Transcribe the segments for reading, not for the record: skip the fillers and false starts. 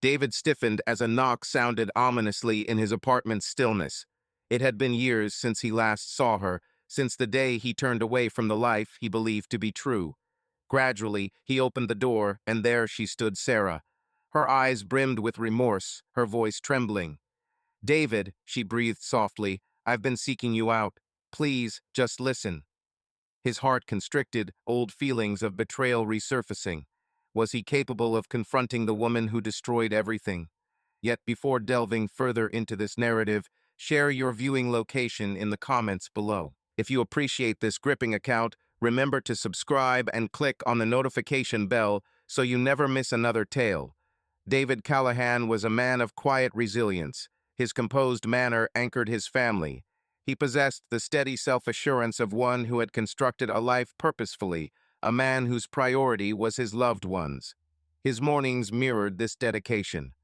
David stiffened as a knock sounded ominously in his apartment's stillness. It had been years since he last saw her, since the day he turned away from the life he believed to be true. Gradually, he opened the door, and there she stood, Sarah. Her eyes brimmed with remorse, her voice trembling. "David," she breathed softly, "I've been seeking you out. Please, just listen." His heart constricted, old feelings of betrayal resurfacing. Was he capable of confronting the woman who destroyed everything? Yet before delving further into this narrative, share your viewing location in the comments below. If you appreciate this gripping account, remember to subscribe and click on the notification bell so you never miss another tale. David Callahan was a man of quiet resilience. His composed manner anchored his family. He possessed the steady self-assurance of one who had constructed a life purposefully, a man whose priority was his loved ones. His mornings mirrored this dedication.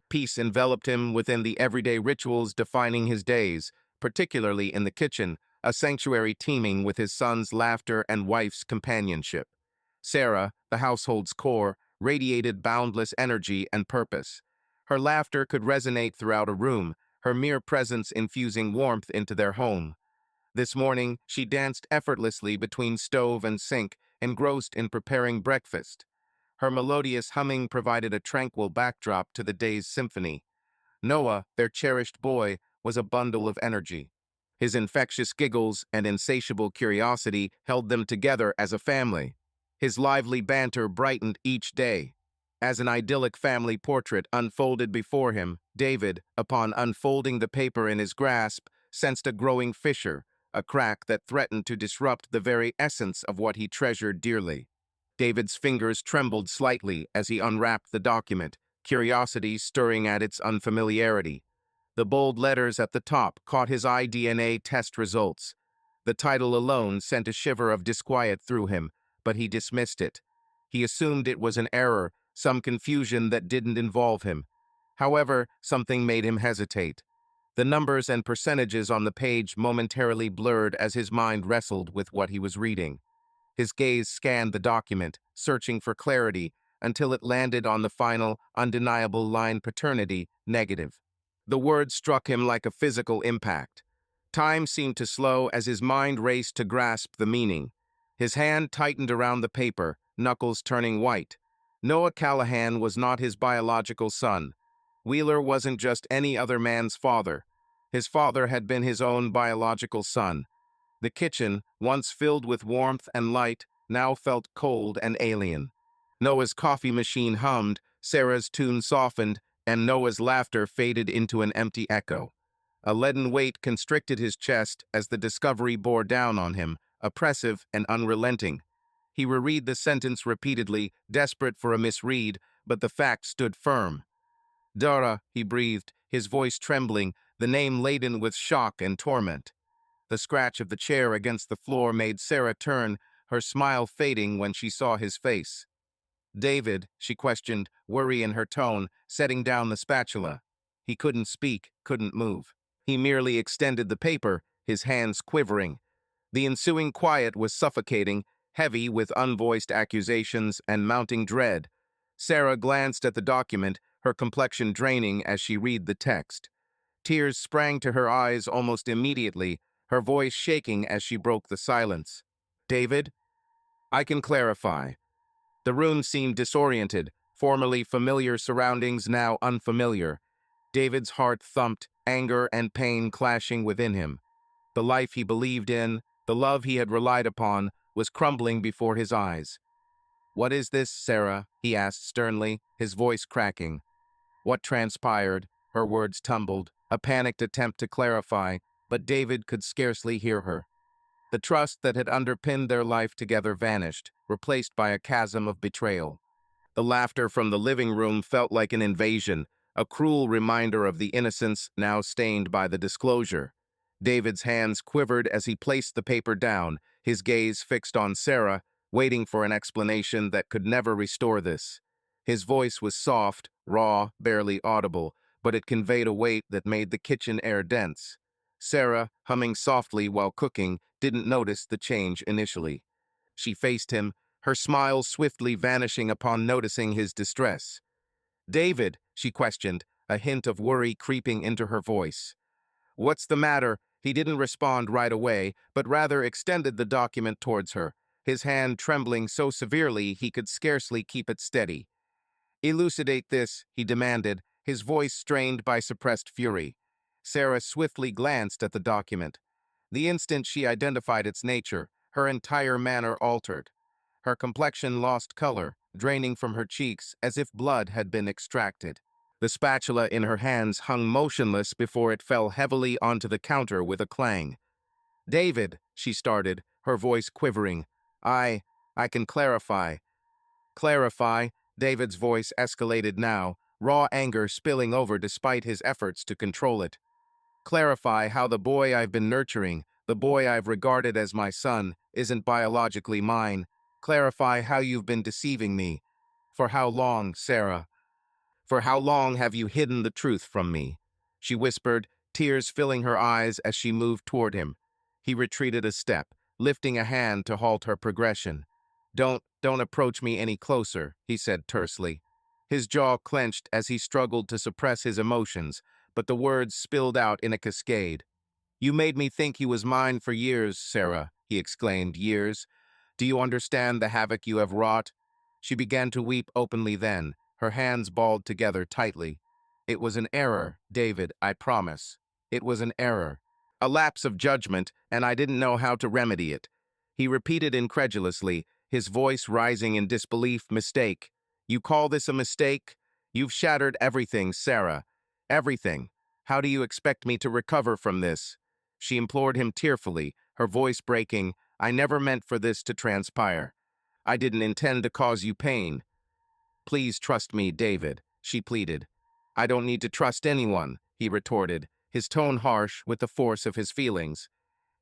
Peace enveloped him within the everyday rituals defining his days, particularly in the kitchen, a sanctuary teeming with his son's laughter and wife's companionship. Sarah, the household's core, radiated boundless energy and purpose. Her laughter could resonate throughout a room, her mere presence infusing warmth into their home. This morning, she danced effortlessly between stove and sink, engrossed in preparing breakfast. Her melodious humming provided a tranquil backdrop to the day's symphony. Noah, their cherished boy, was a bundle of energy. His infectious giggles and insatiable curiosity held them together as a family. His lively banter brightened each day. As an idyllic family portrait unfolded before him, David, upon unfolding the paper in his grasp, sensed a growing fissure, a crack that threatened to disrupt the very essence of what he treasured dearly. David's fingers trembled slightly as he unwrapped the document, curiosity stirring at its unfamiliarity. The bold letters at the top caught his eye: DNA test results. The title alone sent a shiver of disquiet through him, but he dismissed it. He assumed it was an error, some confusion that didn't involve him. However, something made him hesitate. The numbers and percentages on the page momentarily blurred as his mind wrestled with what he was reading. His gaze scanned the document, searching for clarity, until it landed on the final, undeniable line: paternity, negative. The word struck him like a physical impact. Time seemed to slow as his mind raced to grasp the meaning. His hand tightened around the paper, knuckles turning white. Noah Callahan was not his biological son. Wheeler wasn't just any other man's father. His father had been his own biological son. The kitchen, once filled with warmth and light, now felt cold and alien. Noah's coffee machine hummed, Sarah's tune softened, and Noah's laughter faded into an empty echo. A leaden weight constricted his chest as the discovery bore down on him, oppressive and unrelenting. He reread the sentence repeatedly, desperate for a misread, but the fact stood firm. "Dara," he breathed, his voice trembling, the name laden with shock and torment. The scratch of the chair against the floor made Sarah turn, her smile fading when she saw his face. "David," she questioned, worry in her tone, setting down the spatula. He couldn't speak, couldn't move. He merely extended the paper, his hands quivering. The ensuing quiet was suffocating, heavy with unvoiced accusations and mounting dread. Sarah glanced at the document, her complexion draining as she read the text. Tears sprang to her eyes almost immediately, her voice shaking as she broke the silence. "David, I can clarify." The room seemed disoriented, formerly familiar surroundings now unfamiliar. David's heart thumped, anger and pain clashing within him. The life he believed in, the love he had relied upon, was crumbling before his eyes. "What is this, Sarah?" he asked sternly, his voice cracking. What transpired? Her words tumbled, a panicked attempt to clarify, but David could scarcely hear her. The trust that had underpinned their life together vanished, replaced by a chasm of betrayal. The laughter from the living room felt like an invasion, a cruel reminder of the innocence now stained by the disclosure. David's hands quivered as he placed the paper down, his gaze fixed on Sarah, waiting for an explanation that could never restore this. His voice was soft, raw, barely audible, but it conveyed a weight that made the kitchen air dense. Sarah, humming softly while cooking, didn't notice the change initially. She faced him, her smile swiftly vanishing upon noticing his distress. David, she questioned, a hint of worry creeping into her voice. What's the matter? He didn't respond right away, but rather extended the document towards her, his hand trembling so severely he could scarcely keep it steady. Elucidate this, he demanded, his voice strained by suppressed fury. Sarah swiftly glanced at the document. The instant she identified its nature, her entire manner altered. Her complexion lost color, draining from her cheeks as if blood had been extracted. The spatula in her hands hung motionless before it fell heavily onto the counter with a clang. David, she started, her voice quivering. I can clarify. Clarify, David's voice escalated now, raw anger spilling over despite his efforts to control it. Clarify how the boy I've been nurturing, the boy I've regarded as my son, isn't biologically mine. Clarify how you've been deceiving me. For how long, Sarah? For how long have you hidden the truth from me? She whispered, tears filling her eyes as she moved toward him. He retreated a step, lifting a hand to halt her progression. Don't approach me any closer, he said tersely. His jaw clenched as he struggled to suppress his emotions, but the words spilled out in a cascade. You made me think he was mine for years, Sarah, he exclaimed, years. Do you understand the havoc you have wrought? She began to weep openly then, her hands balled together tightly. It was an error, David, I promise. It was an error. A lapse of judgment, and I didn't know how to remedy it. He repeated incredulously, his voice rising in disbelief. Mistake. You call this a mistake? You've shattered everything, Sarah. Everything. How do you expect me to recover from this? She implored him tearfully, her voice breaking. I never meant for this to transpire. I didn't intend to cause you pain. Please trust me, David, she pleaded. I don't need to trust anyone, he retorted, his tone harsh with the force of his feelings.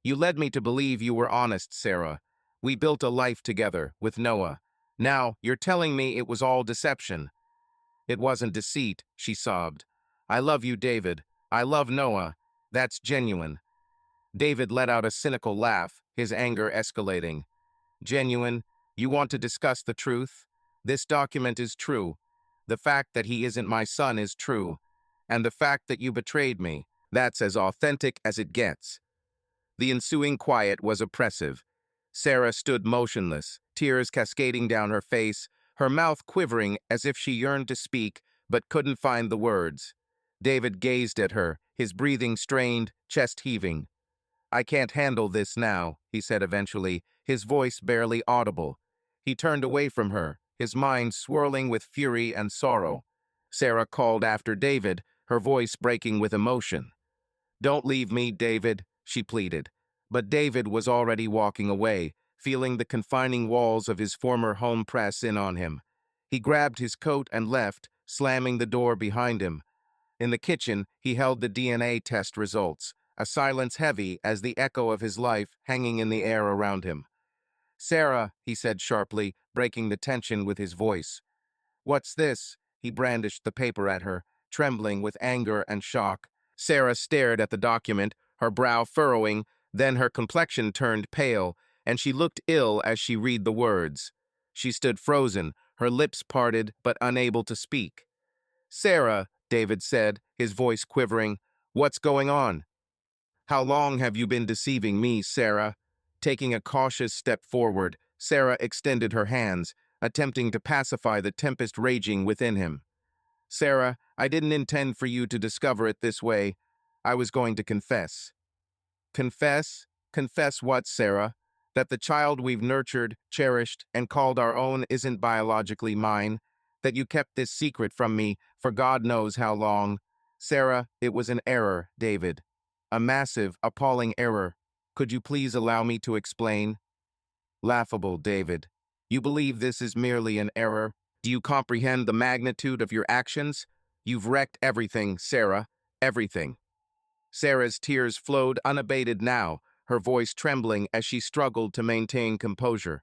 You led me to believe you were honest, Sarah. We built a life together, with Noah. Now, you're telling me it was all deception. It wasn't deceit, she sobbed. I love you, David. I love Noah. That's genuine. David let out a cynical laugh, his anger escalating. Genuine? You want to discuss the truth? This document is true. The fact that he isn't my son is true. And the fact that you betrayed me, that's as authentic as it gets. The ensuing quiet was oppressive. Sarah stood motionless, tears cascading down her face, her mouth quivering as if she yearned to speak, but couldn't find the words. David gazed at her, his breathing strained, chest heaving. I can't handle this now, he said eventually, his voice barely audible. He turned away from her, his mind swirling with fury and sorrow. Sarah called after David, her voice breaking with emotion. Don't leave me, David, she pleaded. But David was already walking away, feeling the confining walls of his former home press in on him. He grabbed his coat and left, slamming the door behind him. In the kitchen, he held the DNA test results, a silence heavy as the echo of his life hanging in the air around him. Sarah, he said sharply, breaking the tension with his voice. What's this? He brandished the paper at her, trembling with anger and shock. Sarah stared at the document, her brow furrowing, then her complexion turned pale, and she looked ill as she read the words. She stood frozen, her lips parted but unable to speak. Sarah, David said, his voice quivering, what's going on? How long have you been deceiving me, Sarah? Taking a cautious step forward, Sarah extended her hands, attempting to pacify the tempest raging within him. Sarah, I didn't intend for you to discover it this way. I was going to confess. Confess? Confess what, Sarah? That the child we've nurtured, cherished, and called our own isn't biologically mine? That you kept this secret from me for God knows how long? Sarah, it was an error, David. A massive, appalling error. Could you please allow me to explain? Laughable, David. You believe this is merely an error? Do you comprehend the magnitude of your actions? You've wrecked everything, Sarah. Everything. Sarah's tears flowed unabated now, her voice trembling as she struggled to maintain composure.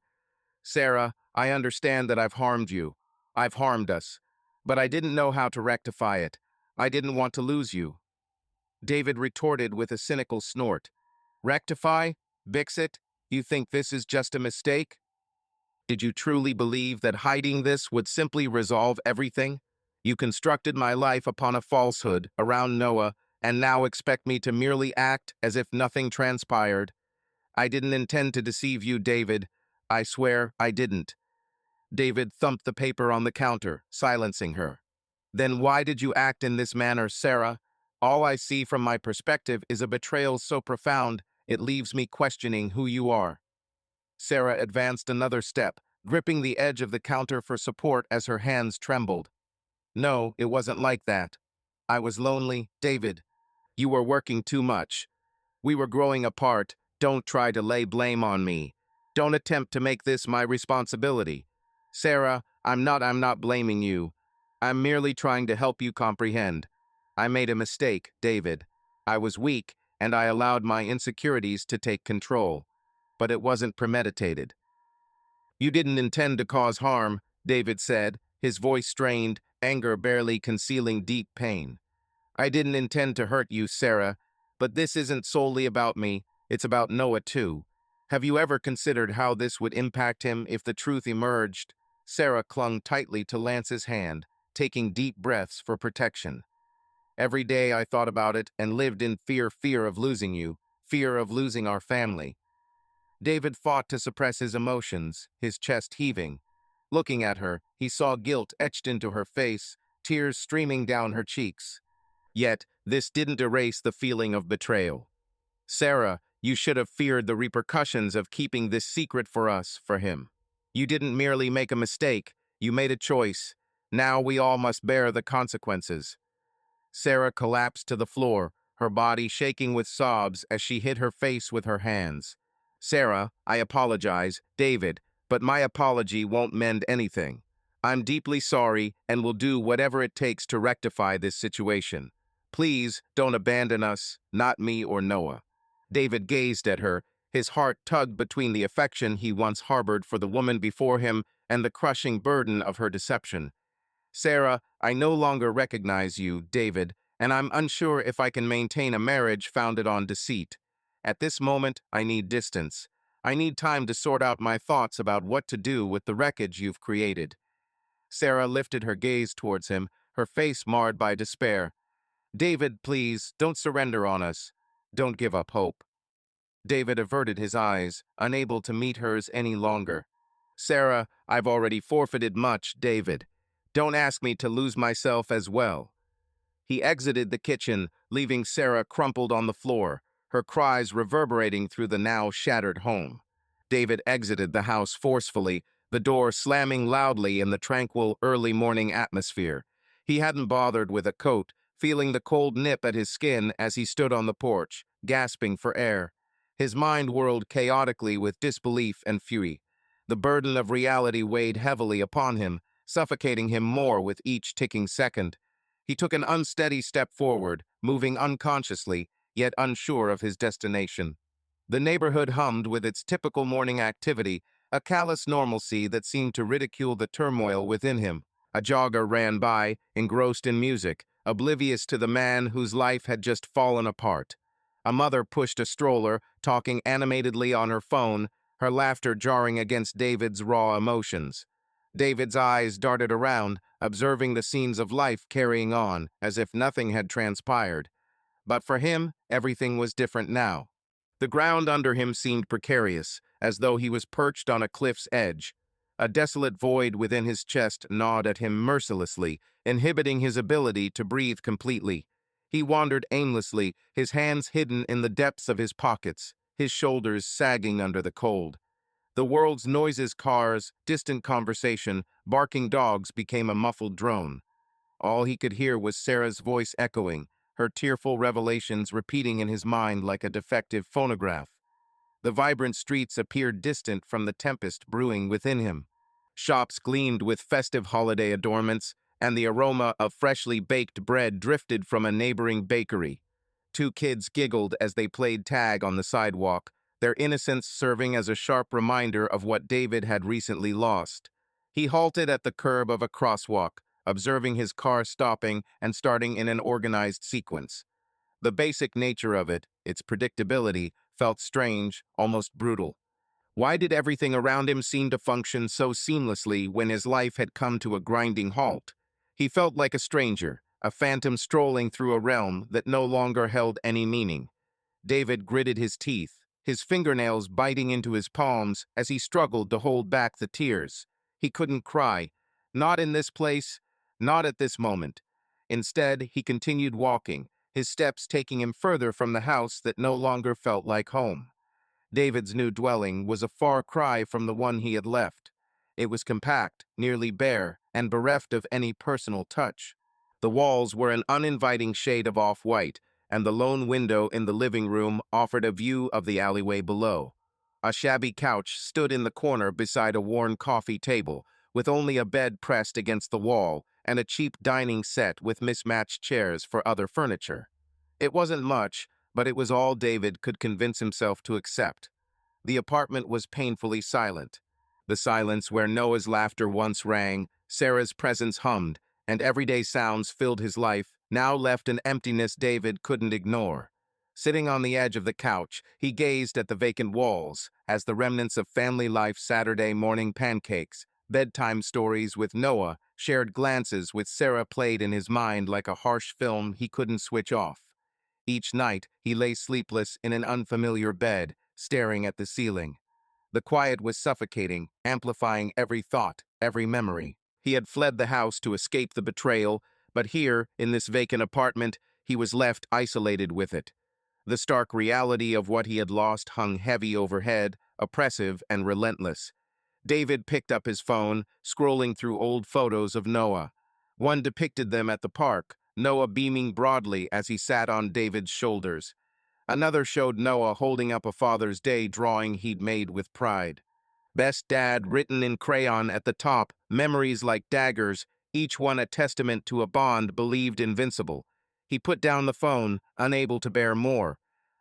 Sarah, I understand that I've harmed you. I've harmed us. But I didn't know how to rectify it. I didn't want to lose you. David retorted with a cynical snort. Rectify? Bix it? You think this is just a mistake? Did you truly believe that hiding this would simply resolve everything? You constructed my life upon a falsehood around Noah, and now expect me to merely act as if nothing transpired. I didn't intend to deceive you, David. I swear I didn't. David thumped the paper on the counter, silencing her. Then why did you act in this manner, Sarah? All I see from my perspective is a betrayal so profound, it leaves me questioning who you are. Sarah advanced another step, gripping the edge of the counter for support as her hands trembled. No, it wasn't like that. I was lonely, David. You were working too much. We were growing apart. Don't try to lay blame on me. Don't attempt to make this my responsibility. Sarah, I'm not blaming you. I'm merely trying to help you comprehend. I made a mistake, David. I was weak, and I allowed my insecurities to take control. But it wasn't premeditated. You didn't intend to cause harm, David said, his voice strained, anger barely concealing deep pain. I didn't intend to hurt you, Sarah, but this isn't solely about me, it's about Noah too. Have you ever considered how this would impact him if the truth emerged? Sarah clung tightly to Lance's hand, taking deep breaths for protection. Every day I thought about it and lived in fear of losing you, fear of losing our family. David fought to suppress his emotions, his chest heaving. Looking at her, he saw guilt etched into her face, tears streaming down her cheeks. Yet, this didn't erase the feeling of betrayal. Sarah, you should have feared the repercussions of keeping this secret for us, for him. You didn't merely make a mistake, you made a choice. Now we all must bear the consequences. Sarah collapsed to the floor, her body shaking with sobs as she hid her face with her hands. Sarah, I apologize, David, but my apology won't mend anything. I'm deeply sorry and will do whatever it takes to rectify this situation. Please don't abandon us, not me or Noah. David gazed at her, his heart tugged between the affection he once harbored for the woman before him and the crushing burden of her deception. Sarah, I no longer recognize you, David, and I'm unsure if I can maintain a marriage founded on deceit. At this moment, I need distance. I need time to sort out my thoughts about what to do with the wreckage you've created. Sarah lifted her gaze towards him, her face marred by despair. David, please, don't surrender on us. Don't give up hope. David averted his eyes, unable to meet hers any longer. Sarah, I've already forfeited much, David. Don't ask me to lose myself as well. He exited the kitchen, leaving Sarah crumpled on the floor, her cries reverberating through the now shattered home. David exited the house forcefully, the door slamming loudly in the tranquil early morning atmosphere. He hadn't bothered with a coat, feeling the cold nip at his skin as he stood on the porch, gasping for air. His mind whirled chaotically with disbelief and fury. The burden of reality weighed heavily upon him, suffocating him more with each ticking second. He took an unsteady step forward, moving unconsciously, yet unsure of his destination. The neighborhood hummed with its typical morning activity, a callous normalcy that seemed to ridicule the turmoil within him. A jogger ran by, engrossed in music, oblivious to the man whose life had just fallen apart. A mother pushed a stroller, talking animatedly on her phone, her laughter jarring against David's raw emotions. David's eyes darted around, observing the scenes of life carrying on, as if nothing had transpired. But for him, everything was different now. The ground under him seemed precarious, as though he was perched on a cliff's edge. A desolate void within his chest gnawed at him mercilessly, inhibiting his ability to breathe completely. He wandered aimlessly, his hands hidden in the depths of his pockets, his shoulders sagging under the cold. The world's noises, cars, distant conversation, barking dogs became a muffled drone. All he could hear was Sarah's voice echoing, her tearful revelations repeating in his mind like a defective phonograph. The vibrant streets appeared distant from the tempest brewing within him. Shops gleamed with festive holiday adornments, and the aroma of freshly baked bread drifted from a neighboring bakery. Two kids giggled as they played tag on the sidewalk, their innocence serving as a sharp reminder of what David had recently lost. He halted at the curb of a crosswalk, observing his car stopping and starting in an organized sequence. The basic nature of it, its predictability, felt strange, almost brutal. Why did everything around him seem to function so seamlessly when his life had come to a grinding halt? He felt like a stranger, a phantom strolling through a realm that no longer held any meaning. David gritted his teeth, his fingernails biting into his palms as he struggled to hold back the tears. He couldn't cry. Not in this place, not at this moment. Instead, he continued walking, his steps taking him further from the house that no longer felt like home. David's new dwelling was a far cry from the one he had left. It was compact, nearly bare, and bereft of any personal touch. The walls were an uninviting shade of off-white, and the lone window in the living room offered a view of the alleyway below. A shabby couch stood in the corner beside a worn coffee table, with only a bed pressed against the wall and a cheap dining set with mismatched chairs for other furniture. It wasn't much, but it was all David could convince himself to accept. The apartment was painfully silent. The silence where Noah's laughter once rang, Sarah's presence hummed, and everyday sounds filled his life, now left an emptiness David couldn't ignore. Sitting on the edge of the couch, he gazed at the vacant walls as the remnants of family life, Saturday morning pancakes, bedtime stories with Noah, shared glances with Sarah played in his mind like a harsh film he couldn't switch off. Each night, he lay sleepless in an unfamiliar bed, staring at the ceiling. The quiet was suffocating, amplifying every thought, every memory. He had fled the house to escape the betrayal, but here, in this vacant apartment, he was left isolated with it. The stark reality of what he had lost hung heavy overhead, oppressive and relentless. David picked up his phone, scrolling through old photos of Noah. One depicted them at the park, Noah beaming broadly as he sat on David's shoulders. Another showed Noah holding up a Father's Day drawing he'd made with pride. Best Dad written in crayon at the top, memories like daggers, each one a testament to a bond believed invincible. He put down the phone, unable to bear more.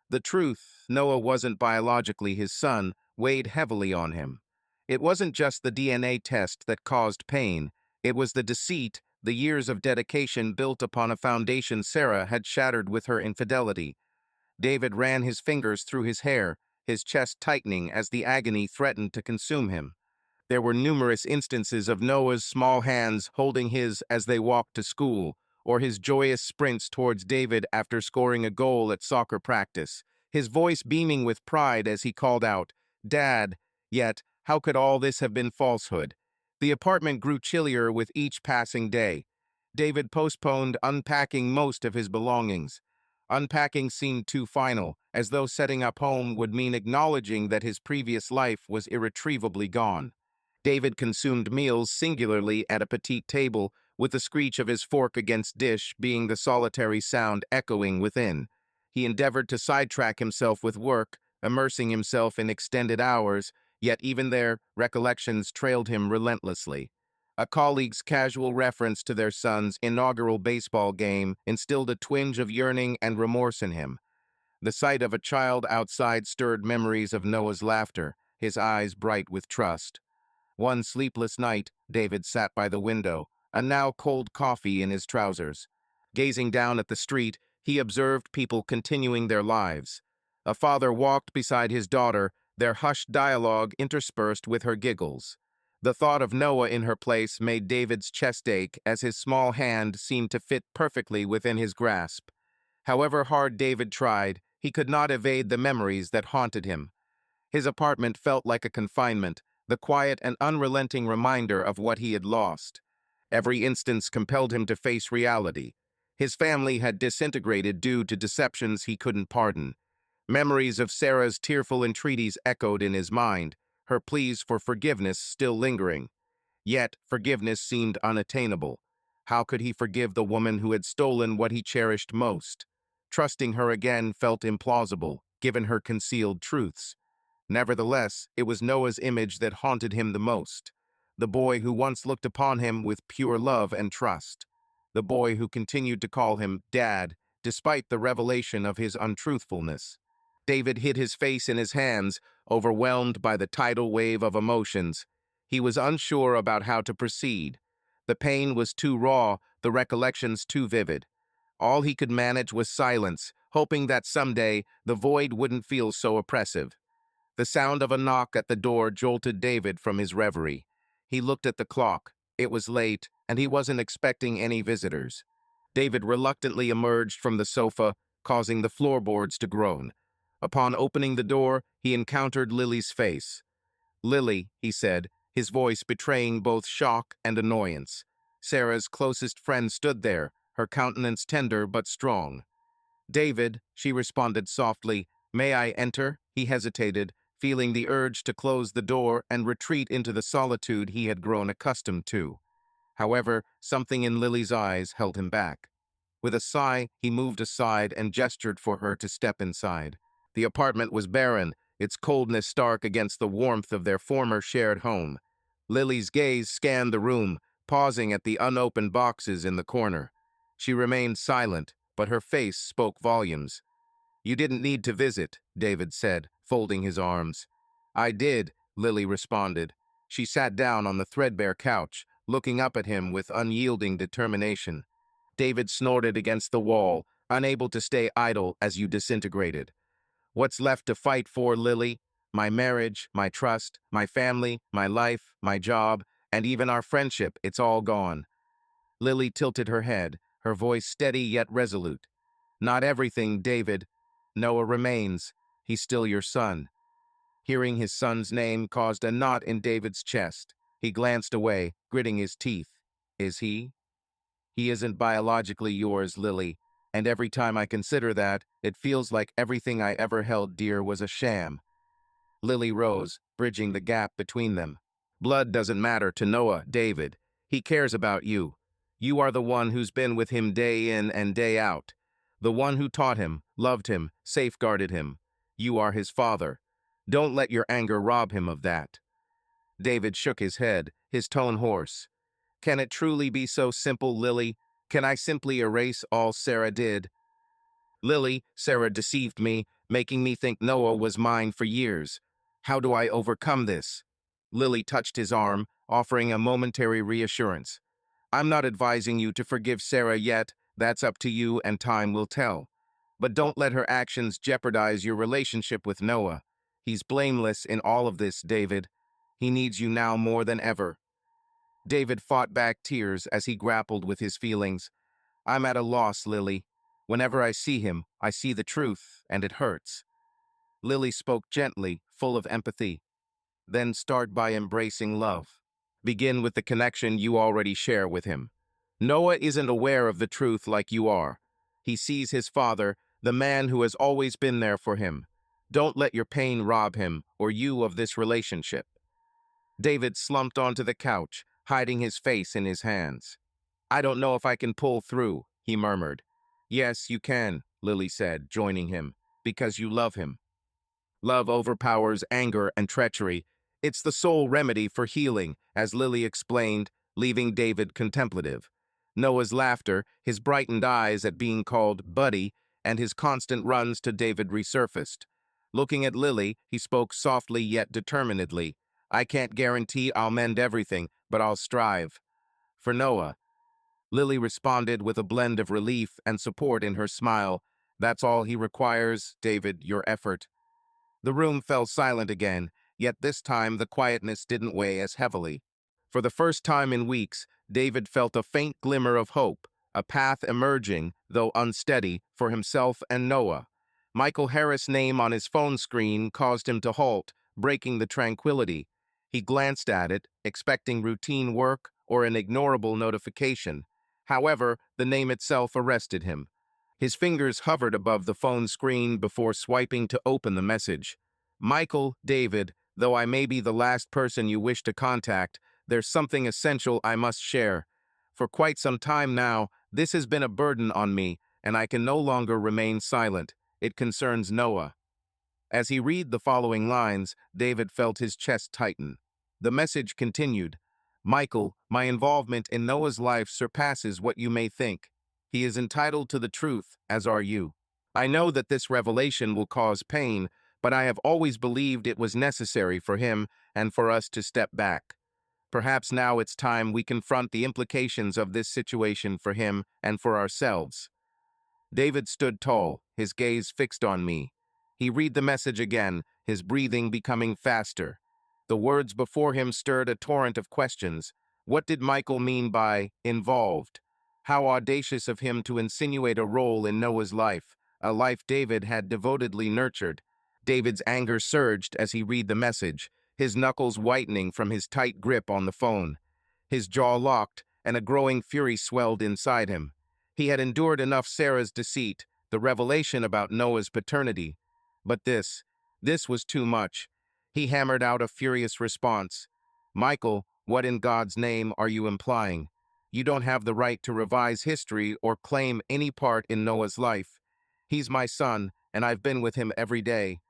The truth, Noah wasn't biologically his son, weighed heavily on him. It wasn't just the DNA test that caused pain. It was the deceit, the years of dedication built upon a foundation Sarah had shattered with her infidelity. David ran his fingers through his hair, his chest tightening as the agony threatened to consume him. There were numerous instances of Noah's small hands holding his as they walked to school, or his joyous sprints towards David after scoring a goal at soccer practice, his voice beaming with pride as he called out, "Dad!" Yet, how could all this have been falsehood? The apartment grew chillier with each passing day. David postponed unpacking most of his belongings. Unpacking seemed too final, as though setting up home would mean acknowledging that his previous life was irretrievably gone. David consumed meals singularly at a petite table, with the screech of his fork against dish being the solitary sound echoing within. He endeavored to sidetrack himself with work, immersing himself in extended hours, yet even there, recollections trailed him relentlessly. A colleague's casual reference to their son's inaugural baseball game instilled a twinge of yearning and remorse in him. The sight of a child outside stirred memories of Noah's laughter, his eyes bright with trust. One sleepless night, David sat by the window, a now cold coffee in his trousers. Gazing down at the street, he observed people continuing their lives. A father walked beside his daughter, their hushed dialogue interspersed with her giggles. The thought of Noah in her place made David's chest ache as his small hand seemed to fit perfectly within his grasp. However hard David tried, he could not evade the memories that haunted him. His apartment felt like a confinement, the quiet and unrelenting reminder of what he had lost. Every instance compelled him to face reality. His family had disintegrated due to deceptions he couldn't pardon. Memories of Sarah's tearful entreaties echoed in his mind, her pleas for forgiveness still lingering. Yet, forgiveness seemed unattainable. How could he forgive the woman who had stolen what he cherished most? Trusting her again felt implausible, given her concealed truths. Nevertheless, it was Noah's image that haunted him the most. The boy who once looked upon him with pure love and trust. The boy who continued to call him Dad, despite the revelation of his untruthfulness. David hid his face in his hands, overwhelmed by the tidal wave of emotions. He was unsure about how to proceed. The pain was too raw, the recollections too vivid. All he could manage was silence, hoping that someday the void wouldn't feel so oppressive. The sound of a knock at the door jolted David from his reverie. He looked at the clock. It was late, and he wasn't expecting any visitors. David reluctantly emerged from the sofa, causing the floorboards to groan. Upon opening the door, he encountered Lily's face. "Lily," he said, his voice betraying both shock and annoyance. Sarah's closest friend stood there, her countenance tender but strong. "David," she responded softly. "May I enter?" He hesitated, feeling the urge to close the door and retreat into the solitude he had grown accustomed to. However, something in Lily's eyes held him back. With a sigh, he moved aside and gestured for her to step inside. The apartment was barren, its coldness stark against the warmth of their former shared home. Lily's gaze scanned the room, pausing at the unopened boxes in the corner. She remained silent, but her face spoke volumes. "You didn't need to visit," David said, folding his arms. "I did," Lily responded. She sat down on the threadbare couch, looking up at him with unyielding determination. David snorted against the wall, unable to stay idle as you disintegrated. "What's left to fight for, Lily? My marriage, my trust, my family, my life, my job, and even our friendship, it's all gone." Lily tilted her head, her voice steady yet resolute. "Not everything, David. Noah remains. He's still your son." Hearing his son's name caused a knot in David's chest. He glanced away, gritting his teeth. "Is he?" "He isn't biologically yours, Lily, and every time I consider that, it feels like everything I ever held dear was a sham." Lily rose, bridging the gap between them. "Blood doesn't matter to Noah, David. He cares about you. You are the one who's been with him day in and day out. The one who taught him, loved him, safeguarded him. You are his father. Don't let your anger rob him of that." David shook his head, his tone hoarse. "Can it truly be so simple, Lily? Can I simply erase all Sarah did?" "Lily, Sarah deceived me, making me think Noah was mine for years. How do I overcome this?" Lily touched his arm, offering a momentary reassurance. "I'm not advising you to forgive Sarah yet. That's up to you and time will tell. But don't let her actions jeopardize your relationship with Noah. He's blameless in all of this, David. He needs you now more than ever." David fought back tears as he grappled with his feelings. "I'm at a loss, Lily. Whenever I see him, I see the truth, and it hurts." Lily spoke gently, full of empathy. "Then start by embracing love. Begin with the connection you already share with him. Noah isn't aware of the truth like you are. He sees his father, the man who has always been there for him. Don't let your pain rob him, or you, of this relationship." David slumped onto the couch, hiding his face in his hands. "I don't know if I can pull through," he murmured. "Yes, you can," Lily said, joining him, "because you love him. Love overpowers anger and treachery. It's the sole remedy for healing," as Lily explained, leaving David contemplative. Noah's laughter, his brightened eyes at being called buddy, and his constant runs to David resurfaced. Looking at Lily, he spoke softly yet determinedly. "I can't guarantee I'll mend everything, but I'll strive." "For Noah." Lily responded with a blend of relief and support in her smile. "That's all he requires, David, your effort." The room fell silent again, yet this time the quietness didn't weigh as heavily. For the first time in weeks, David felt a faint glimmer of hope, a path emerging, though unsteady, for himself and Noah. Michael Harris' name on his phone screen caused him to halt, breaking the tranquility. He glanced at it, expecting routine work or an ignorable notification. However, the name itself arrested him. His fingers hovered above the phone screen before swiping to open the message. "Michael, David, though I may be the last person you wish to contact, there's something essential I must share. For quite some time now, this has been a burden on me, and I can no longer remain silent. It concerns Noah." As he read the following lines, David felt his chest tighten. The message continued. "Michael, my involvement in Noah's life surpasses what you may think. He is entitled to the truth, as are you. I know that this revelation will cause pain, but I have always believed it was necessary for him and for us to step back. Perhaps now it's time we confront the implications of this situation for him and for ourselves." David stood tall, his gaze fixed on me. He read the message again, his breathing becoming faster. The words before him stirred a torrent of questions. What did Michael mean by involved? How audacious of him to insinuate a role in Noah's life, a life David had devotedly nurtured. David's anger surged as he read the message, his knuckles whitening from his tight grip on the phone. His jaw locked, and a growing fury swelled inside him. He had endured enough Sarah's deceit, the revelation about Noah's paternity. But this was too much. He hammered out a furious response. Michael, what in God's name are you implying? You don't have the right to revise history or claim any part in Noah's life. He's my son, and I've been with him every day.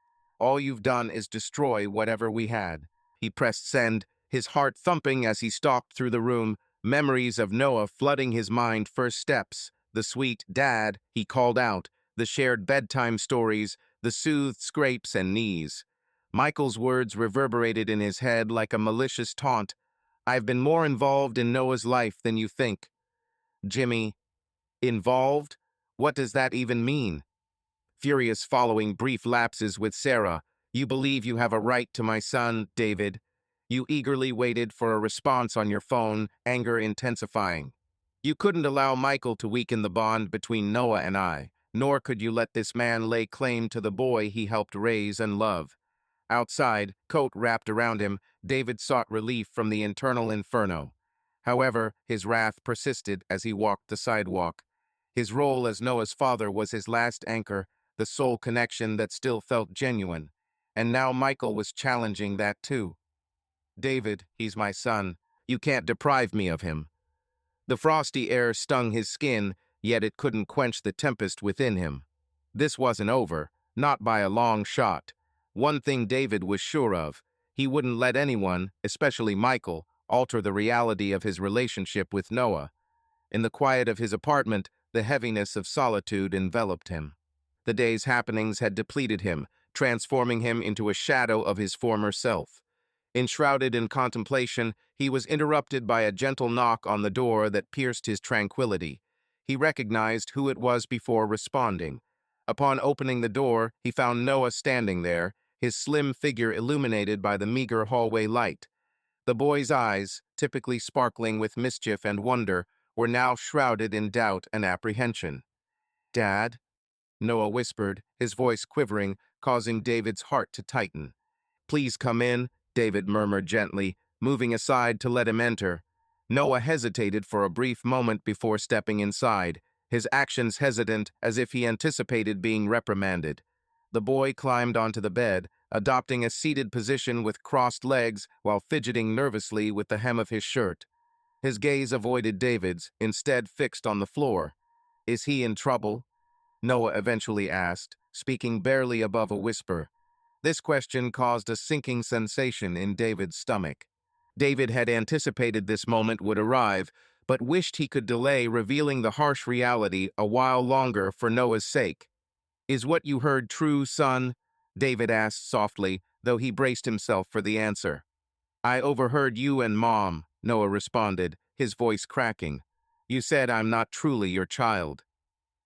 All you've done is destroy whatever we had. He pressed send, his heart thumping as he stalked through the room, memories of Noah flooding his mind. First steps, the sweet dad he called out, the shared bedtime stories, the soothed scrapes and knees. Michael's words reverberated in his head like a malicious taunt. I've been more involved in Noah's life than you think. Jimmy, involved? What does that even mean? Furious following brief lapses with Sarah. You believe you have a right to my son, David. You eagerly waited for a response on your phone, anger intensifying. You couldn't allow Michael to weaken the bond between Noah and I, nor could you let this man lay claim to the boy he helped raise and love. Outside, coat wrapped around him, David sought relief from the internal inferno. However, his wrath persisted as he walked the sidewalk. His role as Noah's father was his last anchor, the sole connection that still felt genuine. And now Michael was challenging that too. David, he's my son. You can't deprive me of him. The frosty air stung his skin, yet it couldn't quench the tempest within him. This wasn't over, not by a long shot. One thing David was sure of, he wouldn't let anyone, especially Michael, alter the reality of his relationship with Noah. In the quiet of his apartment, the heaviness of solitude enveloped him. The day's happenings had depleted him, transforming him into a shadow of his former self. Enshrouded in contemplation, he was interrupted by a gentle knock on the door that pierced his tranquility. He recognized who it was before responding. Upon opening the door, he found Noah standing there, his slim figure illuminated by the meager hallway light. The boy's eyes, typically sparkling with mischief and wonder, were now shrouded in doubt and apprehension. "Dad?" Noah whispered, his voice quivering, causing David's heart to tighten. "Please come in," David murmured gently, moving aside to let him enter. Noah hesitated for a brief moment before stepping inside, his actions hesitant as if he anticipated being reprimanded. The boy climbed onto the bed, adopting a seated position with crossed legs while fidgeting nervously with the hem of his shirt. His gaze avoided David's, instead fixed on the floor. "Is he in trouble?" Noah eventually asked, speaking barely above a whisper. This question caused a sinking sensation in David's stomach. David had anticipated this moment would arrive, but wished he could delay revealing the harsh reality a while longer for Noah's sake. "Is what you heard true, son?" David asked softly, though he braced himself for the answer. "I overheard you and Mom," Noah responded, his voice cracking. "You said I'm not truly your child."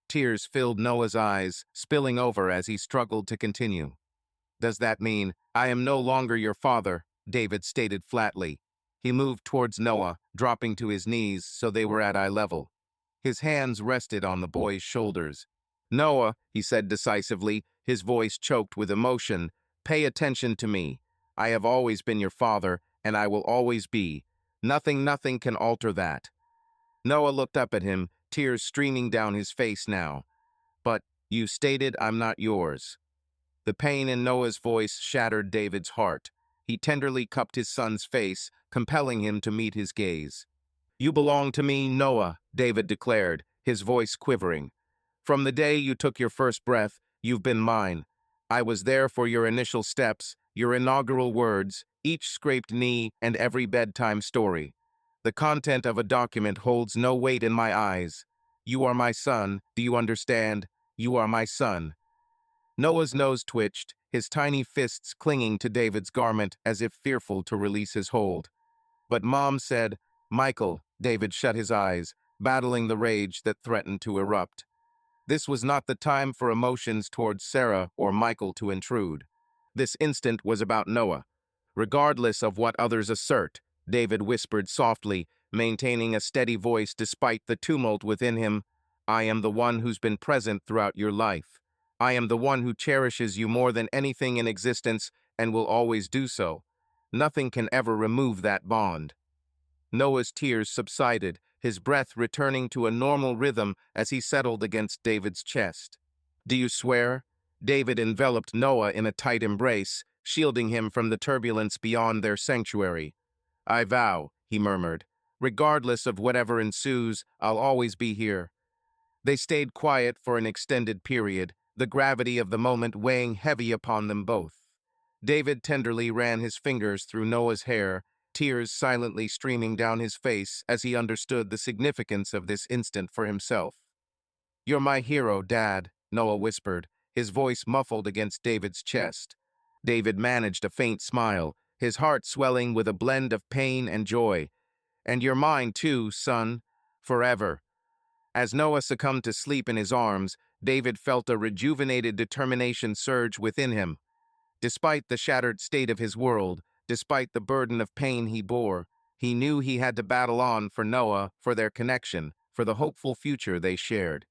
Tears filled Noah's eyes, spilling over as he struggled to continue. "Does that mean I am no longer your father?" David stated flatly. He moved towards Noah, dropping to his knees so they were at eye level. His hands rested on the boy's shoulders. "Noah," he said decisively, his voice choked with emotion, "pay attention to me. I have always been your father, and I will always be. Nothing can alter that." Noah looked up at him, tears streaming down his face now. "But you stated I'm not yours." The pain in Noah's voice shattered David's heart. He tenderly cupped his son's face, compelling him to meet his gaze. "You belong to me, Noah," David declared, his voice quivering. "From the day you took your first breath, you've been mine. I was there for your initial steps, your inaugural words, each scraped knee, and every bedtime story. The content of a document holds no weight in my eyes. You are my son, do you understand? You are my son." Noah's nose twitched, his tiny fists clinging to David's garment as if fearful to release his hold. But Mom said, "Michael," David shut his eyes, battling the rage that threatened to erupt. This was not the time for emotions towards Sarah or Michael to intrude. This instant was about Noah. "Regardless of what others assert," David whispered softly, maintaining a steady voice despite the tumult within him. "I am the one who's been present throughout your life. I am the one who cherishes you more than anything in existence and will always do so. Nothing can ever remove that bond." Noah's tears subsided, his breath returning to a normal rhythm as he settled against David's chest. "Do you swear?" David enveloped Noah in a tight embrace, shielding him from the turbulence beyond their sanctuary. "I vow," he murmured. "Regardless of whatever ensues, I'll always be here." They stayed quiet for an extended period, the gravity of the moment weighing heavy upon them both. David tenderly ran his fingers through Noah's hair, tears silently streaming down his face as he understood the significance of this instant for himself. "You're my hero, Dad," Noah whispered, his voice muffled against David's chest. David managed a faint smile, his heart swelling with a blend of pain and joy. "And you're mine too, son. Forever." As Noah succumbed to sleep in his arms, David felt a rejuvenated determination surge within him. Despite the shattered state of his world, despite the burden of pain he bore, he knew he had to battle on for Noah, for their connection, for the hopeful future they shared.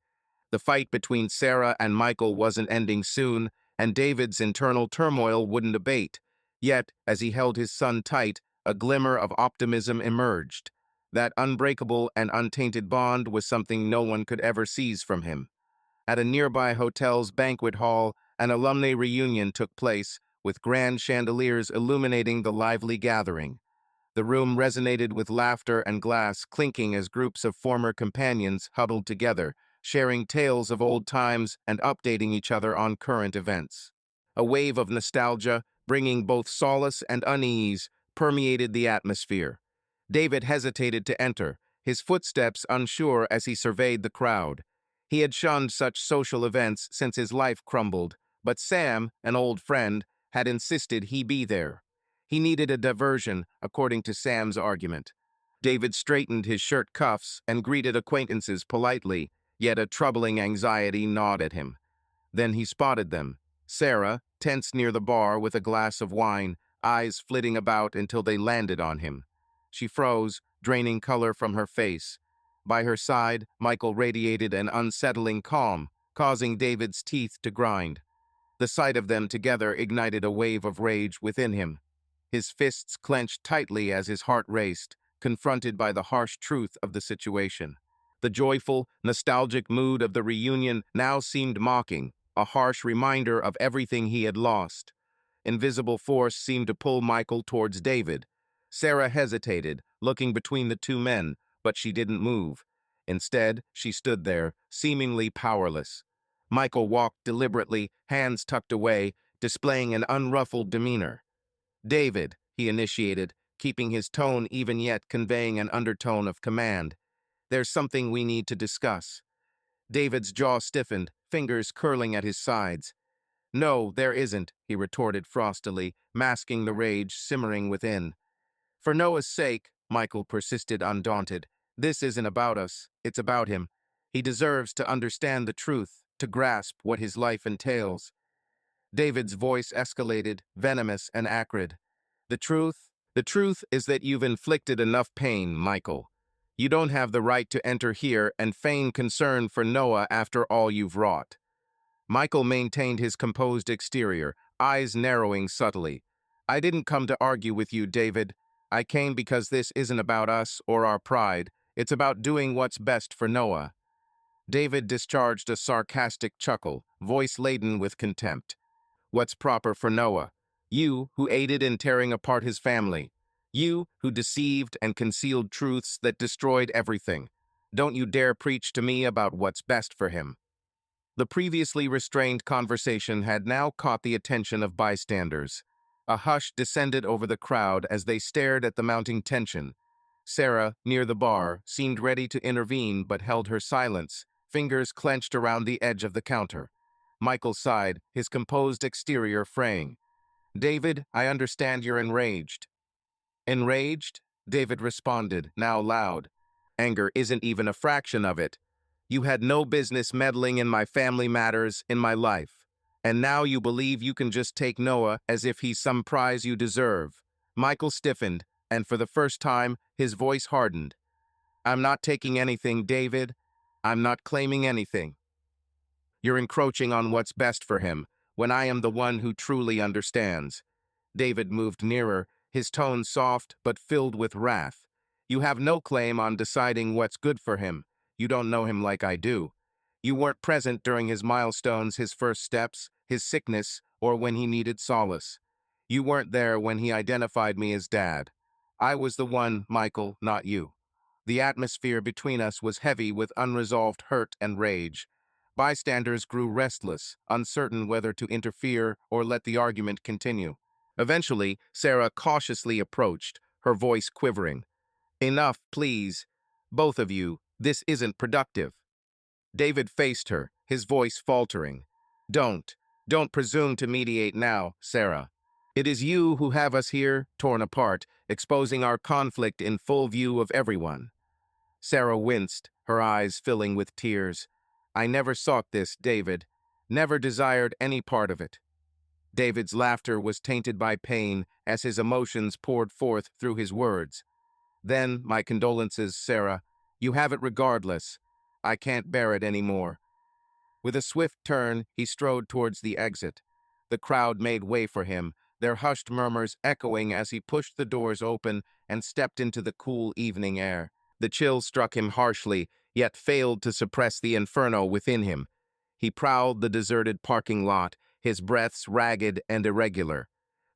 The fight between Sarah and Michael wasn't ending soon, and David's internal turmoil wouldn't abate. Yet, as he held his son tight, a glimmer of optimism emerged. That unbreakable and untainted bond was something no one could ever seize from him. At a nearby hotel's banquet hall, an alumni reunion took place, with grand chandeliers illuminating the lively gathering. The room resonated with laughter and glass clinking as groups of former companions huddled together, sharing tales of old times and updating each other on current events. A wave of nostalgia, bringing both solace and unease, permeated the atmosphere. David hesitated to enter, his footsteps unsure as he surveyed the crowd. He had shunned such social events since his life crumbled, but Sam, an old friend, had insisted he be there. He needed a diversion, according to Sam's argument. David straightened his shirt cuffs and greeted acquaintances politely, yet a troubling anxiety gnawed at him. Then he spotted them. Sarah, tense near the bar with a glass of wine, eyes flitting about until they landed on him. She froze, draining color from her face. By her side, Michael radiated an unsettling calm, causing David's teeth to grind. The sight of them together ignited a wave of rage within him. His fists clenched tightly as his heart raced, confronted by the harsh truth of the situation. The joyful, nostalgic mood of the reunion now seemed mocking, a harsh reminder of everything he had lost. Invisible force seemed to pull Michael towards David. Sarah hesitated, looking between the two men, but she didn't move. Instead, she stood there, seemingly powerless. Michael walked deliberately, hands tucked away, displaying an unruffled demeanor. "David," he initiated, keeping his tone even yet conveying an undertone of command. "There's something we need to discuss." David's jaw stiffened, fingers curling at his sides. "No, there isn't," he retorted frostily, masking the rage simmering within. "For Noah's sake," Michael persisted undaunted, "this isn't about us, it's about him. He deserves to understand the truth, to grasp what his life entails." David's voice escalated, venomous and acrid. "The truth? The truth is that you've inflicted enough pain, Michael. You don't have the right to enter here and feign concern for Noah after all you've wrought." Michael maintained his composed exterior, eyes narrowing subtly. "I didn't come to argue with you, David. I came because this isn't about us or our pride. It's about doing what's best for Noah." David discharged a sarcastic chuckle, voice laden with contempt. "What's proper for Noah? You who aided in tearing apart his family. You who deceived and concealed truths that destroyed everything. Don't you dare preach to me about what's best for him." The previously restrained conversation had now caught the attention of bystanders. A hush descended over the crowd as they stared at the mounting tension. Sarah, near the bar, seemed ready to intervene but held her silence, fingers clenched around the edge of the counter. Michael sighed, his composed exterior fraying. "David, I understand you're enraged." "Enraged?" David responded, now loud. "Anger isn't even a fraction of it. You had no business meddling in my family matters, in my life. And now you believe you can just take Noah as if he's some prize you deserve." Michael stiffened, and for the first time, his voice hardened. I'm not taking anything, David. I'm not claiming anything. You're encroaching on what's best for him, when I am the one who truly understands. David moved nearer, his tone soft but filled with wrath. You have no claim on deciding what's good for him. You don't know him like I do. You weren't present during his milestones, his first steps, his sickness, or when he needed solace. You weren't there when he identified me as Dad. I was the one, Michael, not you. The atmosphere between us was heavy with unresolved hurt and rage. Bystanders grew restless, uncertain whether to interfere or let the argument continue. Eventually, Sarah cautiously approached, her voice quivering. Enough, please. Both of you, this isn't productive. David faced her, his voice faltering. Don't presume to mediate now, Sarah. It is you who have us here, torn apart, exposing our conflict in full view of everyone. Sarah winced, her eyes filling with tears. I never sought this, David. Never desired any part of it. David's laughter was tainted by pain as his emotions poured forth through his words. Then, my condolences, Sarah. You have it regardless. I can't bear it any more. With a swift turn, he strode towards the exit. The crowd made way for him, their hushed murmurs echoing as he pushed the doors open and stepped into the cool evening air. The chill struck him harshly, yet failed to suppress the inferno within him. He prowled the deserted parking lot, his breaths ragged and irregular.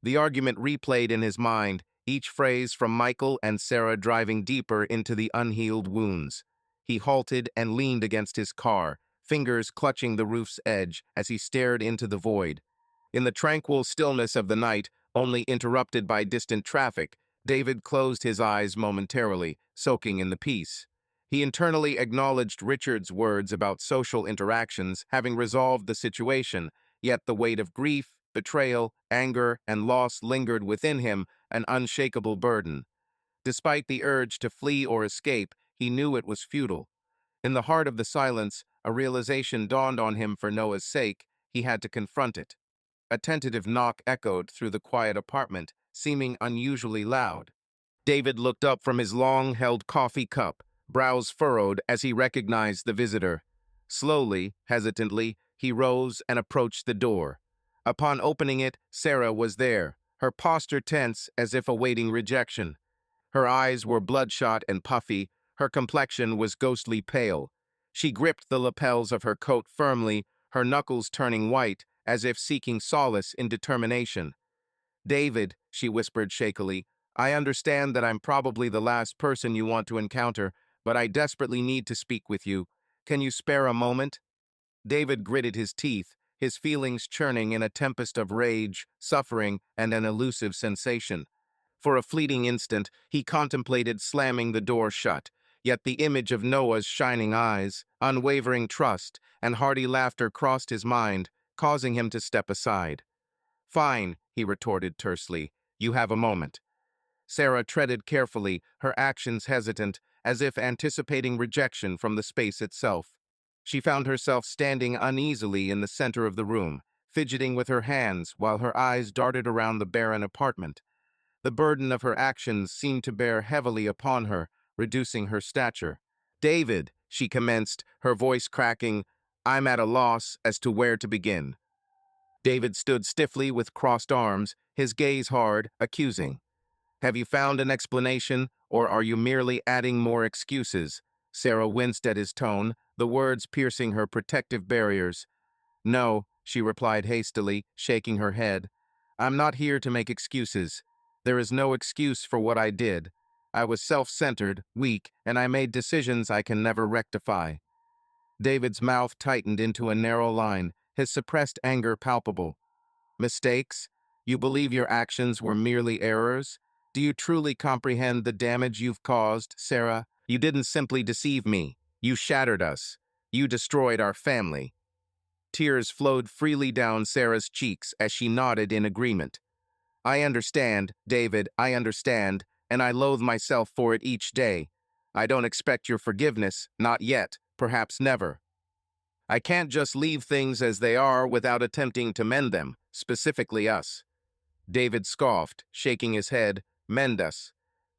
The argument replayed in his mind, each phrase from Michael and Sarah driving deeper into the unhealed wounds. He halted and leaned against his car, fingers clutching the roof's edge as he stared into the void. In the tranquil stillness of the night, only interrupted by distant traffic, David closed his eyes momentarily, soaking in the peace. He internally acknowledged Richard's words about social interactions having resolved the situation, yet the weight of grief, betrayal, anger, and loss lingered within him, an unshakable burden. Despite the urge to flee or escape, he knew it was futile. In the heart of the silence, a realization dawned on him for Noah's sake. He had to confront it. A tentative knock echoed through the quiet apartment, seeming unusually loud. David looked up from his long-held coffee cup, brows furrowed as he recognized the visitor. Slowly, hesitantly, he rose and approached the door. Upon opening it, Sarah was there, her posture tense as if awaiting rejection. Her eyes were bloodshot and puffy, her complexion was ghostly pale. She gripped the lapels of her coat firmly, her knuckles turning white, as if seeking solace in determination. David, she whispered shakily, I understand that I'm probably the last person you want to encounter, but I desperately need to speak with you. Can you spare a moment? David gritted his teeth, his feelings churning in a tempest of rage, suffering, and an elusive sensation. For a fleeting instant, he contemplated slamming the door shut, yet the image of Noah's shining eyes, unwavering trust, and hearty laughter crossed his mind, causing him to step aside. Fine, he retorted tersely. You have a moment. Sarah treaded carefully, her actions hesitant, as if anticipating rejection from the space itself. She found herself standing uneasily in the center of the room, fidgeting with her hands while her eyes darted around the barren apartment. The burden of her actions seemed to bear heavily upon her, reducing her stature. David, she commenced, her voice cracking, I'm at a loss as to where to begin. David stood stiffly with crossed arms, his gaze hard, accusing. Have you found an explanation, or are you merely adding more excuses? Sarah winced at his tone, the words piercing her protective barriers. No, she replied hastily, shaking her head. I'm not here to make excuses. There is no excuse for what I did. I was self-centered, weak, and I made decisions I can never rectify. David's mouth tightened into a narrow line, his suppressed anger palpable. Mistakes? You believe your actions were merely errors? Do you truly comprehend the damage you've caused, Sarah? You didn't simply deceive me. You shattered us. You destroyed our family. Tears flowed freely down Sarah's cheeks as she nodded in agreement. I understand, David, I understand, and I loathe myself for it each day. I don't expect your forgiveness, not yet, perhaps never. I can't just leave things as they are without attempting to mend them, specifically us. David scoffed, shaking his head. Mend us.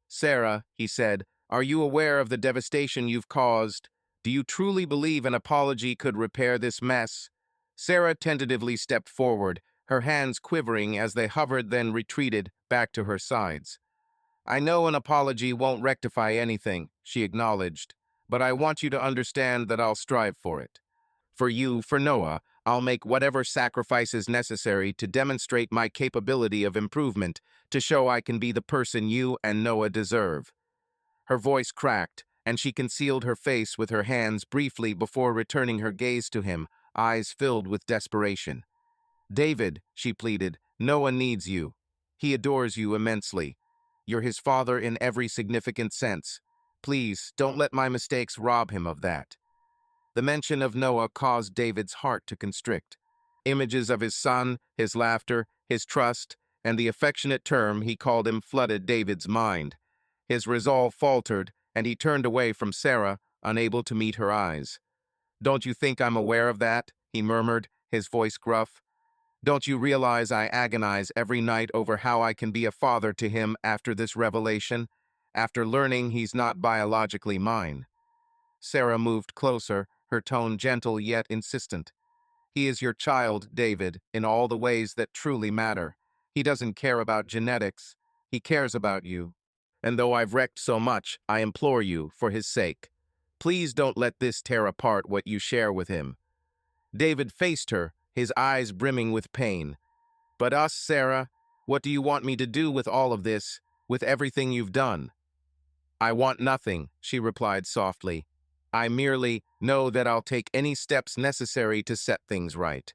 Sarah, he said, Are you aware of the devastation you've caused? Do you truly believe an apology could repair this mess? Sarah tentatively stepped forward, her hands quivering as they hovered then retreated back to her sides. I know an apology won't rectify anything, she acknowledged, but I want you to understand that I'll strive for it. For you, for Noah, I'll make whatever sacrifices necessary to demonstrate my capability of improvement, to show I can be the person you and Noah deserve. Her voice cracked, and she concealed her face with her hands briefly before returning her gaze to him, eyes filled with desperation. David, she pleaded, Noah needs you. He adores you immensely. You're his father in every significant sense. Please, don't let my mistakes rob him of that. The mention of Noah caused David's heart to constrict. Images of his son, his laughter, his trust, and the affectionate term he called him flooded David's mind. His resolve faltered, and he turned away from Sarah, unable to meet her eyes. Don't you think I'm aware of that? He murmured, his voice gruff. Don't you realize I agonize every night over how I can be a father to him after this revelation, after learning he's not biologically mine? Sarah moved closer, her tone gentle yet insistent. He is your child, David, in all the ways that truly matter. He doesn't care about genetics. He cares about you. And though I've wrecked so much, I implore you, for his sake, please don't let this tear apart what you share with him. David faced her, his eyes brimming with pain. But us, Sarah, what do you want me to do with all of this, with everything you've done? I want nothing, she replied softly. I merely know that I'll take any steps necessary to set things right.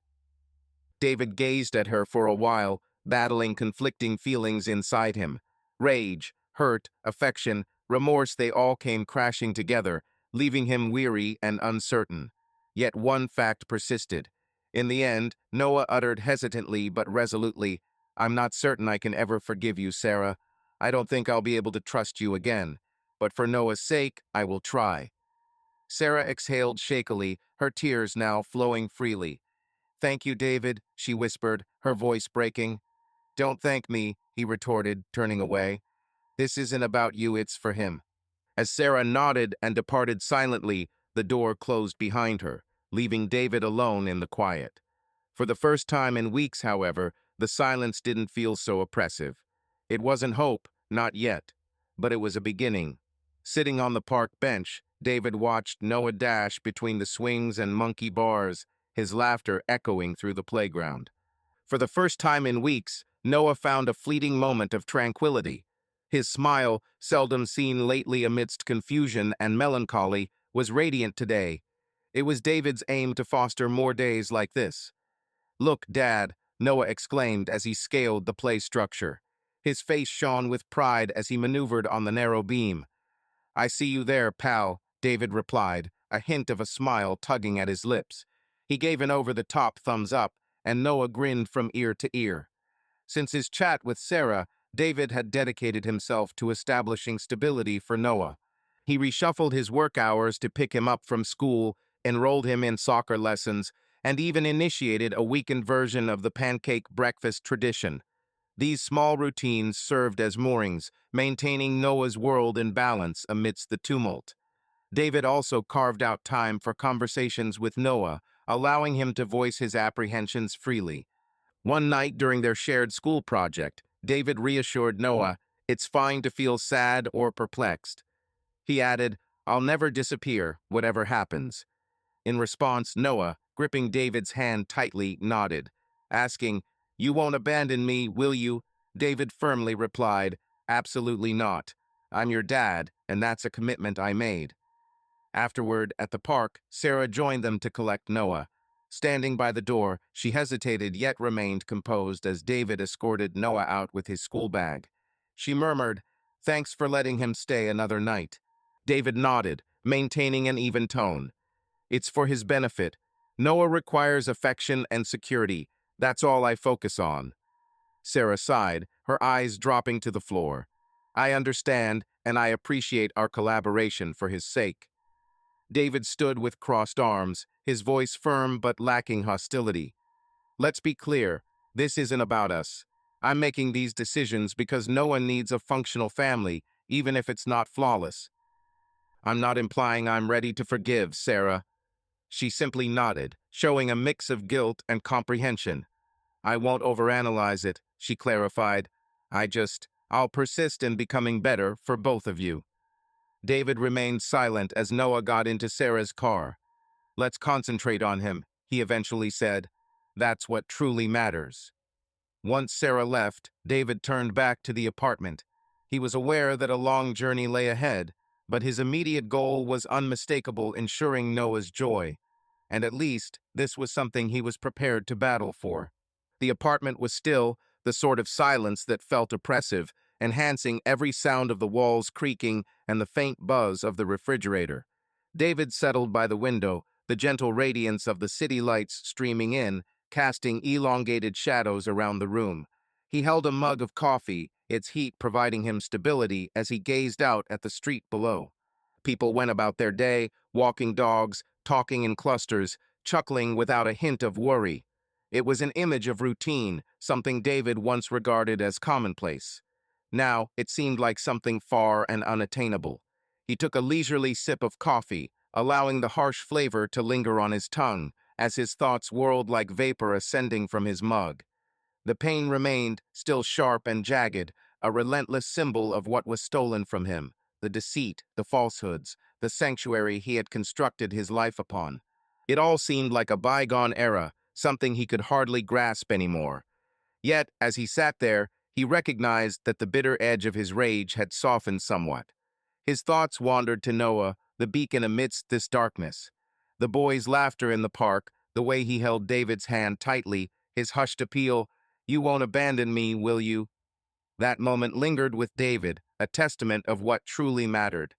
David gazed at her for a while, battling conflicting feelings inside him. Rage, hurt, affection, remorse, they all came crashing together, leaving him weary and uncertain. Yet one fact persisted. In the end, Noah uttered hesitantly but resolutely, I'm not certain I can ever forgive you, Sarah. I don't think I'll be able to trust you again. But for Noah's sake, I will try. Sarah exhaled shakily, her tears now flowing freely. Thank you, David, she whispered, her voice breaking. Don't thank me, he retorted, turning away. This isn't about you, it's for him. As Sarah nodded and departed silently, the door closed behind her, leaving David alone in the quiet. For the first time in weeks, however, the silence didn't feel so oppressive. It wasn't hope, not yet, but it was a beginning. Sitting on the park bench, David watched Noah dash between the swings and monkey bars, his laughter echoing through the playground. For the first time in weeks, Noah found a fleeting moment of tranquility. His smile, seldom seen lately amidst confusion and melancholy, was radiant today. It was David's aim to foster more days like this. Look, Dad, Noah exclaimed as he scaled the play structure. His face shone with pride as he maneuvered on the narrow beam. I see you there, pal, David replied, a hint of a smile tugging at his lips. He gave an over-the-top thumbs up, and Noah grinned from ear to ear. Since his chat with Sarah, David had dedicated himself to establishing stability for Noah. He reshuffled his work hours to pick him up from school, enrolled him in soccer lessons, and even initiated a weakened version of the pancake breakfast tradition. These small routines served as moorings, maintaining Noah's world in balance amidst the tumult. David also carved out time for conversations with Noah, allowing him to voice his apprehensions freely. One night during their shared school project, David reassured Noah, it's fine to feel sad or perplexed. He added, I'll never disappear, whatever happens. In response, Noah, gripping David's hand tightly, nodded, asking, You won't abandon me, will you? David firmly replied, Absolutely not. I'm your dad, and that's a commitment I made. Afterward, at the park, Sarah joined them to collect Noah. Standing by the door, she hesitated yet remained composed as David escorted Noah out with his school bag. She murmured, Thanks for letting him stay another night. David nodded, maintaining an even tone. It's for his benefit. Noah requires affection and security. That's all I focus on. Sarah sighed, her eyes dropping to the floor. I understand, and I appreciate our collaboration for his sake. David stood with crossed arms, his voice firm but lacking hostility. Let's be clear, this isn't about us. I'm making these decisions because Noah needs a functional family, even if it's not flawless. I'm not implying I'm ready to forgive, Sarah. She simply nodded, showing a mix of guilt and comprehension. I won't overanalyze it, she clarified. I'll persist in becoming better for both of you. David remained silent as Noah got into Sarah's car. Let's concentrate on him, he eventually said. That's what truly matters. Once Sarah left, David turned back to the apartment. He was aware that a long journey lay ahead, but his immediate goal was unmistakable, ensuring Noah's joy. And at least, this was something he was prepared to battle for. The apartment was still, the sort of silence that felt oppressive, enhancing every sound of the walls creaking and the faint buzz of the refrigerator. David settled by the window, the gentle radiance of the city lights streaming in, casting elongated shadows around the room. He held a mug of coffee, its heat providing him stability as he gazed out at the street below. People went about their day, walking dogs, talking in clusters, chuckling without a hint of worry. It was an image of routine, something David once regarded as commonplace. Now, it seemed like something far and unattainable. He took a leisurely sip of coffee, allowing the harsh flavor to linger on his tongue, as his thoughts whirled like vapor ascending from his mug. The pain remained, still sharp and jagged, a relentless symbol of what was stolen from him, the deceit, the falsehoods, the sanctuary he had constructed his life upon. It all seemed like a bygone era, something he could hardly grasp anymore. Yet, as he sat there, he recognized that the bitter edge of his rage had softened somewhat. His thoughts wandered to Noah, the beacon amidst this darkness. The boy's laughter in the park, the way he held David's hand tightly, his hushed appeal, "You won't abandon me, will you?" That moment lingered with David, a testament of what truly mattered.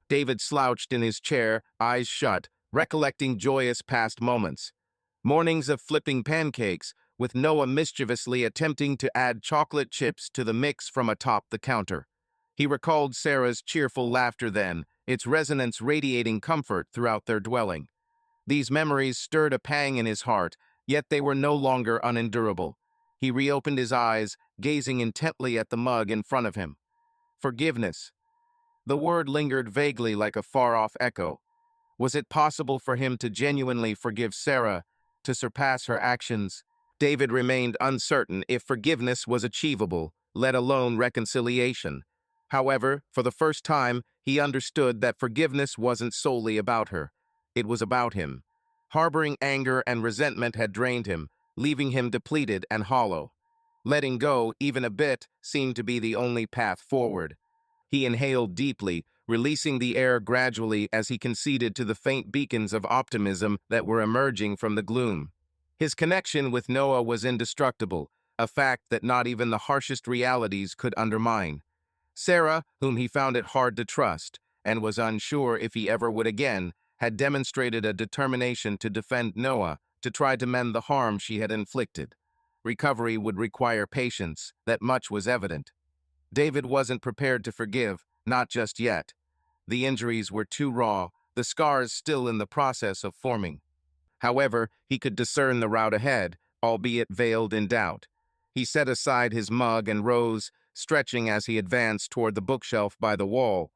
David slouched in his chair, eyes shut, recollecting joyous past moments. Mornings of flipping pancakes, with Noah mischievously attempting to add chocolate chips to the mix from atop the counter. He recalled Sarah's cheerful laughter then, its resonance radiating comfort throughout their dwelling. These memories stirred a pang in his heart, yet they were no longer unendurable. He reopened his eyes, gazing intently at the mug in front of him. Forgiveness. The word lingered vaguely like a far-off echo. Was it possible for him to genuinely forgive Sarah, to surpass her actions? David remained uncertain if forgiveness was achievable, let alone reconciliation. However, for the first time, he understood that forgiveness wasn't solely about her. It was about him. Harboring anger and resentment had drained him, leaving him depleted and hollow. Letting go, even a bit, seemed to be the only path forward. He inhaled deeply, releasing the air gradually as he conceded to the faint beacons of optimism that were emerging from the gloom. His connection with Noah was indestructible, a fact that not even the harshest realities could undermine. Sarah, whom he found it hard to trust, and was unsure if he ever would again, had demonstrated a determination to defend Noah, to try to mend the harm she had inflicted. Recovery would require patience, that much was evident. David wasn't prepared to forgive, not just yet. The injuries were too raw, the scars still in the process of forming. However, he could discern the route ahead, albeit veiled in doubt. He set aside his mug and rose, stretching as he advanced toward the bookshelf by the wall.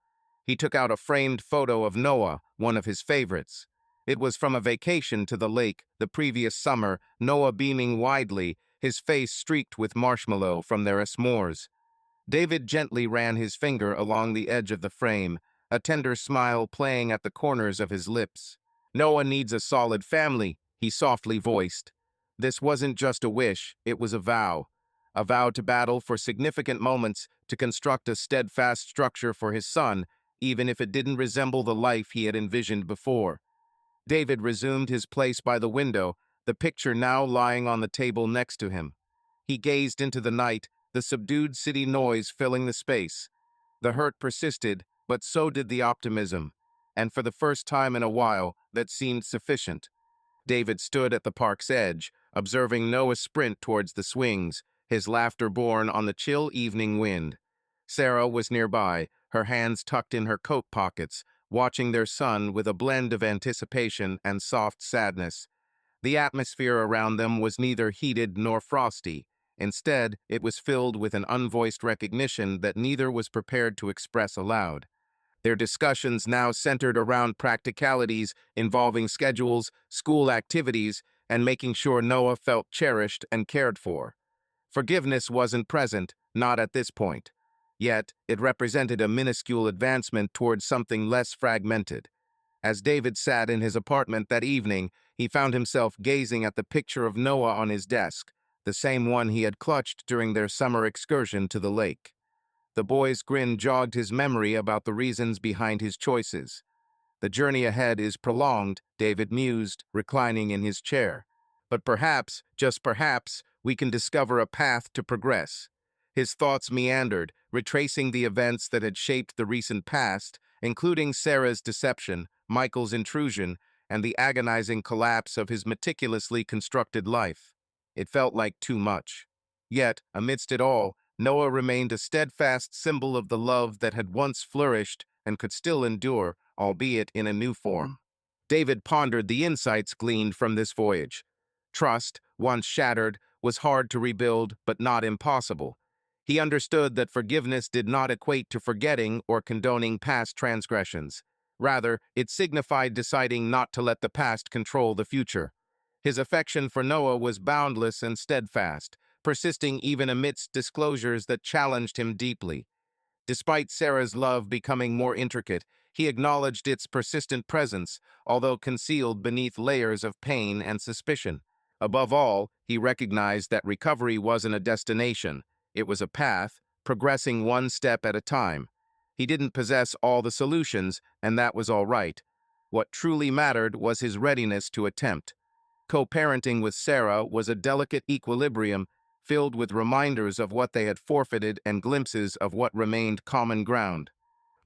He took out a framed photo of Noah, one of his favorites. It was from a vacation to the lake the previous summer, Noah beaming widely, his face streaked with marshmallow from their s'mores. David gently ran his finger along the edge of the frame, a tender smile playing at the corners of his lips. "Noah needs a solid family," he softly voiced. This wasn't just a wish, it was a vow. A vow to battle for significant moments, to construct a steadfast structure for his son, even if it didn't resemble the life he had envisioned before. David resumed his place by the window, the picture now lying on the table next to him. He gazed into the night, the subdued city noise filling the space. The hurt persisted, but so did the optimism, and for the first time in a while, that seemed sufficient. David stood at the park's edge, observing Noah sprint towards the swings, his laughter borne on the chill evening wind. Sarah was nearby, her hands tucked in her coat pockets, watching their son with a blend of anticipation and soft sadness. The atmosphere around them was neither heated nor frosty. Instead, it was filled with an unvoiced recognition that neither was prepared to express aloud. Their discussions now centered around practicalities involving schedules, school activities, and making sure Noah felt cherished and cared for. Forgiveness wasn't present, not at this point. Yet, it represented a minuscule advancement towards something less fragmented. As David sat in his apartment that evening, he found himself gazing at the picture of Noah on his desk, the same one he had clutched during their summer excursion to the lake. The boy's grin jogged his memory about the reasons behind his choices. The journey ahead is prolonged, David mused, reclining in his chair. But perhaps, just perhaps, we can discover a path to progress. His thoughts meandered, retracing the events that had shaped the recent past, including Sarah's deception, Michael's intrusion, and the agonizing collapse of his meticulously constructed life. It felt like too much. Yet, amidst it all, Noah remained a steadfast symbol of the love that had once flourished and could still endure, albeit in a new form. David pondered the insights gleaned from this voyage. Trust, once shattered, was hard to rebuild, but not impossible. He understood that forgiveness did not equate to forgetting or condoning past transgressions. Rather, it signified deciding not to let the past control the future. His affection for Noah was boundless and steadfast, persisting even amidst disclosures that challenged him deeply. Despite Sarah's love becoming more intricate, he acknowledged its persistent presence, although concealed beneath layers of pain and suspicion. Above all, he recognized that recovery wasn't a destination. It was a path, progressing one step at a time. He didn't possess all the solutions, and that was all right. What truly mattered was his readiness to attempt. Co-parenting with Sarah was a delicate equilibrium filled with reminders of what they had forfeited and glimpses of what remained common ground.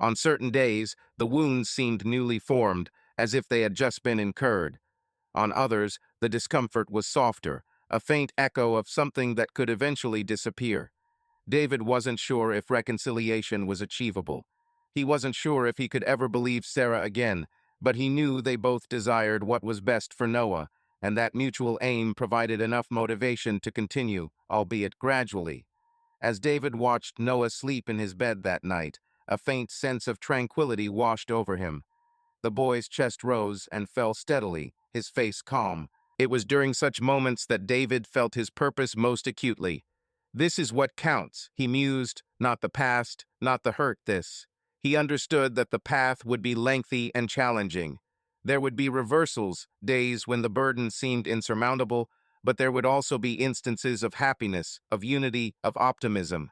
On certain days, the wounds seemed newly formed, as if they had just been incurred. On others, the discomfort was softer, a faint echo of something that could eventually disappear. David wasn't sure if reconciliation was achievable. He wasn't sure if he could ever believe Sarah again, but he knew they both desired what was best for Noah, and that mutual aim provided enough motivation to continue, albeit gradually. As David watched Noah sleep in his bed that night, a faint sense of tranquility washed over him. The boy's chest rose and fell steadily, his face calm. It was during such moments that David felt his purpose most acutely. This is what counts, he mused, not the past, not the hurt this. He understood that the path would be lengthy and challenging. There would be reversals, days when the burden seemed insurmountable, but there would also be instances of happiness, of unity, of optimism.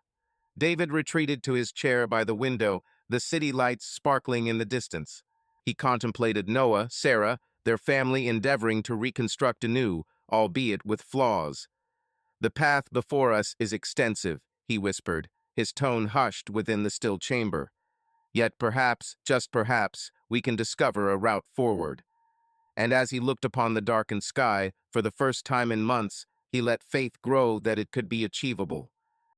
David retreated to his chair by the window, the city lights sparkling in the distance. He contemplated Noah, Sarah, their family endeavoring to reconstruct anew, albeit with flaws. "The path before us is extensive," he whispered, his tone hushed within the still chamber. "Yet perhaps, just perhaps, we can discover a route forward." And as he looked upon the darkened sky, for the first time in months, he let faith grow that it could be achievable.